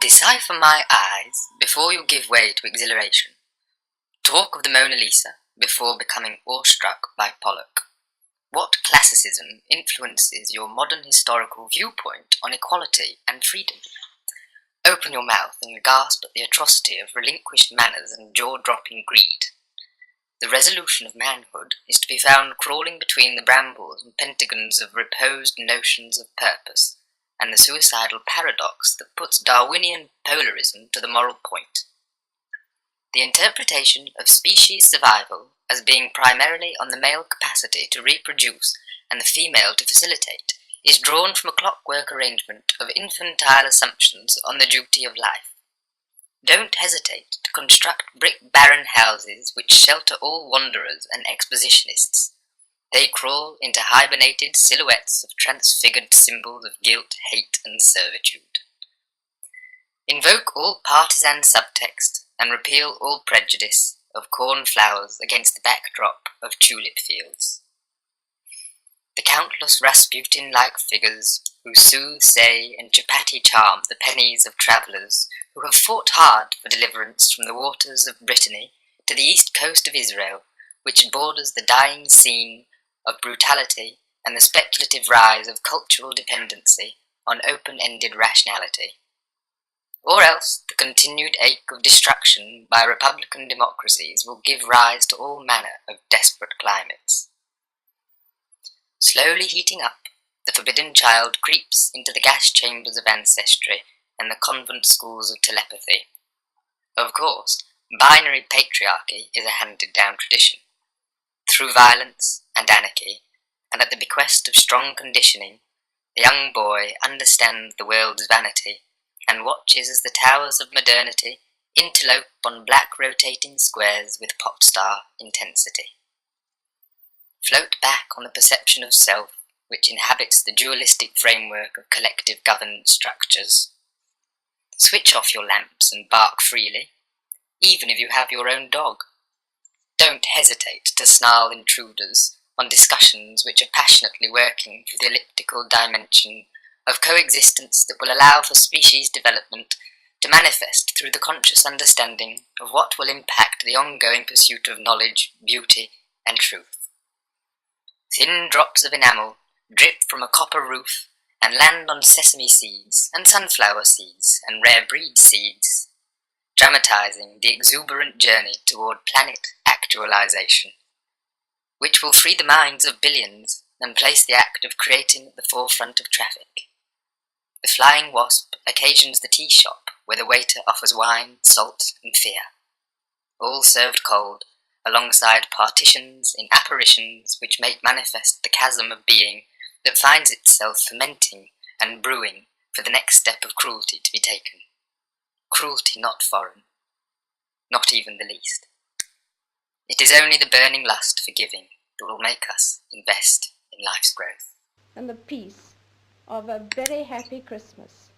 Decipher my eyes before you give way to exhilaration. Talk of the Mona Lisa before becoming awestruck by Pollock. What classicism influences your modern historical viewpoint on equality and freedom? Open your mouth and gasp at the atrocity of relinquished manners and jaw-dropping greed. The resolution of manhood is to be found crawling between the brambles and pentagons of reposed notions of purpose, and the suicidal paradox that puts Darwinian polarism to the moral point. The interpretation of species survival as being primarily on the male capacity to reproduce and the female to facilitate is drawn from a clockwork arrangement of infantile assumptions on the duty of life. Don't hesitate to construct brick barren houses which shelter all wanderers and expositionists. They crawl into hibernated silhouettes of transfigured symbols of guilt, hate, and servitude. Invoke all partisan subtext and repeal all prejudice of cornflowers against the backdrop of tulip fields. The countless Rasputin-like figures who soothe, say, and chapati charm the pennies of travellers who have fought hard for deliverance from the waters of Brittany to the east coast of Israel, which borders the dying scene of brutality and the speculative rise of cultural dependency on open-ended rationality. Or else the continued ache of destruction by republican democracies will give rise to all manner of desperate climates. Slowly heating up, the forbidden child creeps into the gas chambers of ancestry and the convent schools of telepathy. Of course, binary patriarchy is a handed-down tradition. Through violence and anarchy, and at the bequest of strong conditioning, the young boy understands the world's vanity and watches as the towers of modernity interlope on black rotating squares with pop star intensity. Float back on the perception of self which inhabits the dualistic framework of collective governance structures. Switch off your lamps and bark freely, even if you have your own dog. Don't hesitate to snarl intruders on discussions which are passionately working for the elliptical dimension of coexistence that will allow for species development to manifest through the conscious understanding of what will impact the ongoing pursuit of knowledge, beauty, and truth. Thin drops of enamel drip from a copper roof and land on sesame seeds and sunflower seeds and rare breed seeds, dramatizing the exuberant journey toward planet actualization, which will free the minds of billions and place the act of creating at the forefront of traffic. The flying wasp occasions the tea shop where the waiter offers wine, salt, and fear, all served cold, alongside partitions in apparitions which make manifest the chasm of being that finds itself fermenting and brewing for the next step of cruelty to be taken. Cruelty not foreign, not even the least. It is only the burning lust for giving that will make us invest in life's growth. And the peace of a very happy Christmas.